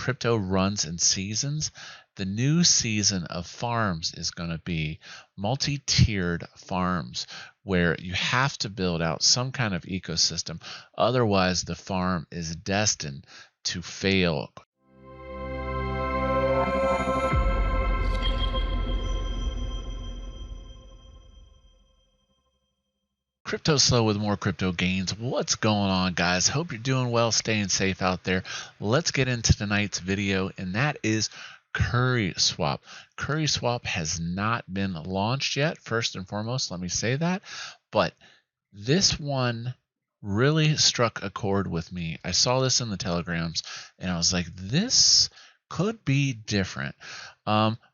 crypto runs in seasons. The new season of farms is going to be multi-tiered farms where you have to build out some kind of ecosystem. Otherwise, the farm is destined to fail. Cryptoslo with more crypto gains. What's going on, guys? Hope you're doing well, staying safe out there. Let's get into tonight's video, and that is CurrySwap. CurrySwap has not been launched yet, first and foremost, let me say that. But this one really struck a chord with me. I saw this in the telegrams, and I was like, this could be different.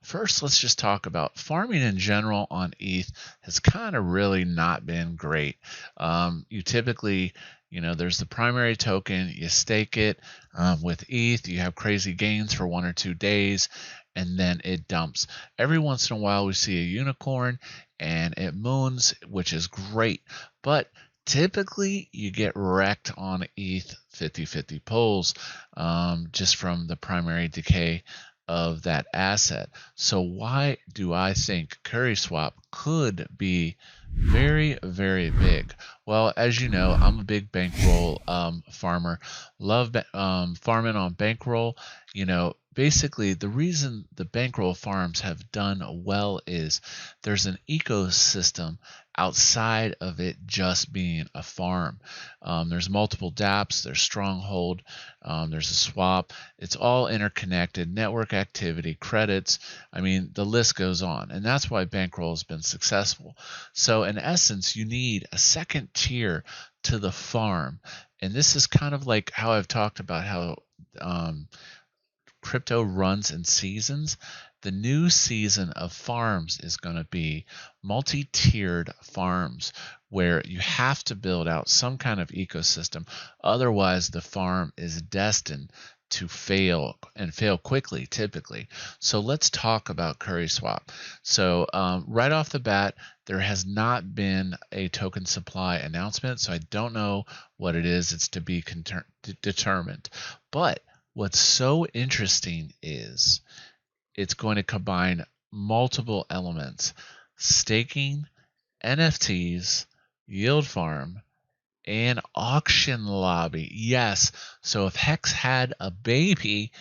First, let's just talk about farming in general on ETH has kind of really not been great. You typically, there's the primary token, you stake it with ETH, you have crazy gains for 1 or 2 days, and then it dumps. Every once in a while, we see a unicorn and it moons, which is great, but typically you get wrecked on ETH 50-50 pulls just from the primary decay of that asset. So why do I think CurrySwap could be very, very big? Well, as you know, I'm a big bankroll farmer. Love farming on bankroll. Basically the reason the bankroll farms have done well is there's an ecosystem outside of it just being a farm. There's multiple dApps, there's Stronghold, there's a swap. It's all interconnected, network activity, credits. I mean, the list goes on, and that's why bankroll has been successful. So in essence, you need a second tier to the farm, and this is kind of like how I've talked about how crypto runs in seasons. The new season of farms is going to be multi-tiered farms where you have to build out some kind of ecosystem. Otherwise, the farm is destined to fail, and fail quickly typically. So let's talk about CurrySwap. So right off the bat, there has not been a token supply announcement, so I don't know what it is. It's to be determined. But what's so interesting is it's going to combine multiple elements: staking, NFTs, yield farm, and auction lobby. Yes, so if Hex had a baby,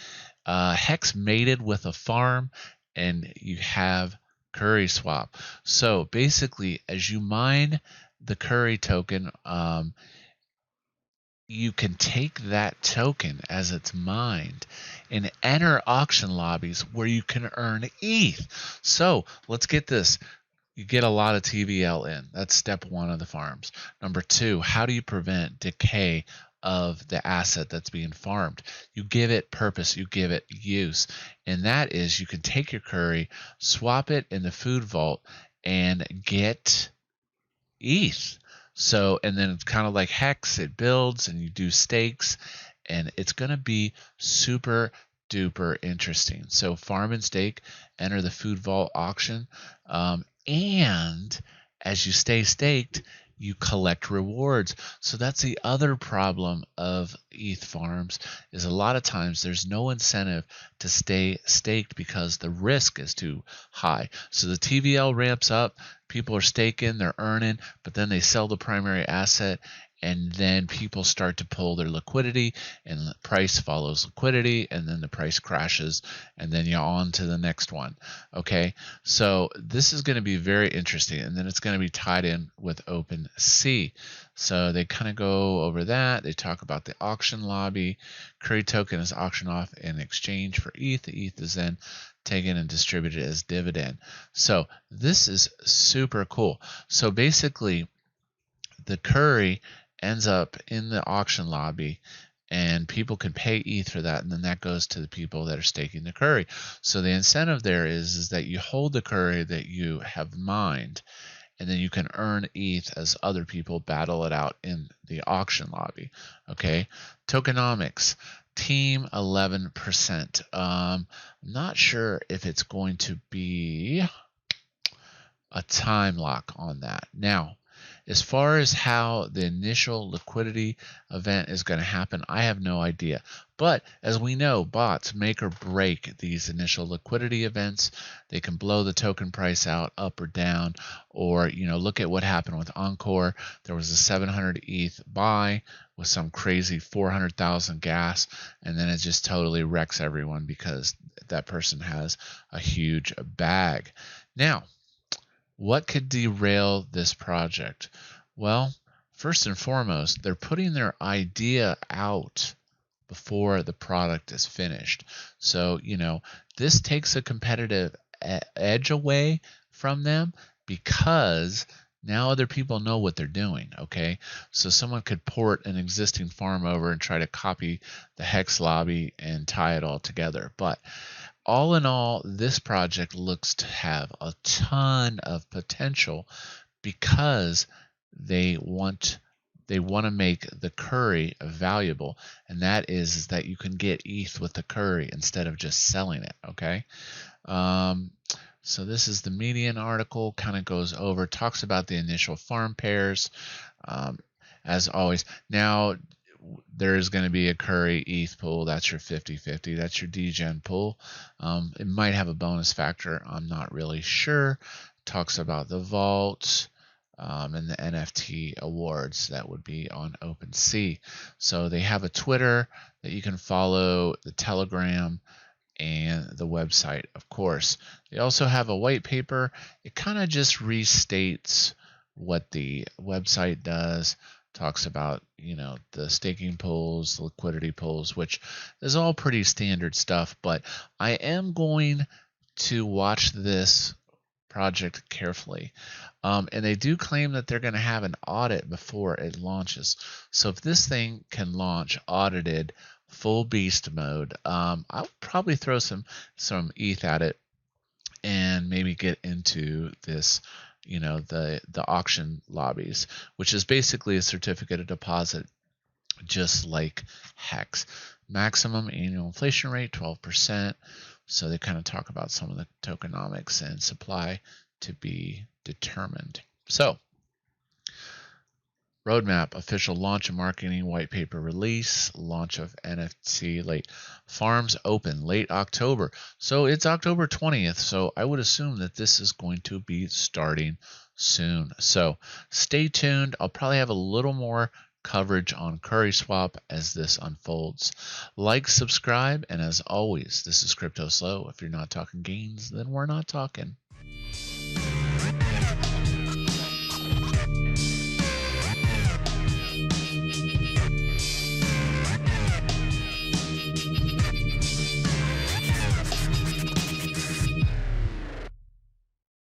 Hex mated with a farm, and you have CurrySwap. So basically, as you mine the Curry token, you can take that token as it's mined and enter auction lobbies where you can earn ETH. So let's get this. You get a lot of TVL in. That's step 1 of the farms. Number 2, how do you prevent decay of the asset that's being farmed? You give it purpose, you give it use. And that is, you can take your Curry, swap it in the food vault, and get ETH. So, and then it's kind of like Hex, it builds and you do stakes, and it's going to be super duper interesting. So farm and stake, enter the food vault auction, and as you stay staked, you collect rewards. So that's the other problem of ETH farms, is a lot of times there's no incentive to stay staked because the risk is too high. So the TVL ramps up, people are staking, they're earning, but then they sell the primary asset, and then people start to pull their liquidity, and the price follows liquidity, and then the price crashes, and then you're on to the next one. Okay, so this is going to be very interesting, and then it's going to be tied in with OpenSea. So they kind of go over that. They talk about the auction lobby. Curry token is auctioned off in exchange for ETH. The ETH is then taken and distributed as dividend. So this is super cool. So basically, the Curry ends up in the auction lobby, and people can pay ETH for that, and then that goes to the people that are staking the Curry. So the incentive there is that you hold the Curry that you have mined, and then you can earn ETH as other people battle it out in the auction lobby. Okay, tokenomics. Team 11%. Not sure if it's going to be a time lock on that. Now, As far as how the initial liquidity event is going to happen, I have no idea. But as we know, bots make or break these initial liquidity events. They can blow the token price out up or down, or look at what happened with Encore. There was a 700 ETH buy with some crazy 400,000 gas, and then it just totally wrecks everyone because that person has a huge bag. Now, what could derail this project? Well, first and foremost, they're putting their idea out before the product is finished. So, this takes a competitive edge away from them because now other people know what they're doing, okay? So someone could port an existing farm over and try to copy the Hex lobby and tie it all together. But all in all, this project looks to have a ton of potential because they want to make the curry valuable, and that is that you can get ETH with the curry instead of just selling it, okay? So this is the Median article, kind of goes over, talks about the initial farm pairs, as always. Now, there is going to be a curry ETH pool. That's your 50-50. That's your degen pool. It might have a bonus factor. I'm not really sure. Talks about the vault and the NFT awards that would be on OpenSea. So they have a Twitter that you can follow, the Telegram, and the website, of course. They also have a white paper. It kind of just restates what the website does. Talks about, the staking pools, the liquidity pools, which is all pretty standard stuff. But I am going to watch this project carefully. And they do claim that they're going to have an audit before it launches. So if this thing can launch audited, full beast mode, I'll probably throw some ETH at it and maybe get into this, the auction lobbies, which is basically a certificate of deposit, just like Hex. Maximum annual inflation rate, 12%. So they kind of talk about some of the tokenomics and supply to be determined. So, roadmap, official launch and marketing white paper release, launch of NFT late. Farms open late October. So it's October 20th. So I would assume that this is going to be starting soon. So stay tuned. I'll probably have a little more coverage on CurrySwap as this unfolds. Like, subscribe, and as always, this is Cryptoslo. If you're not talking gains, then we're not talking.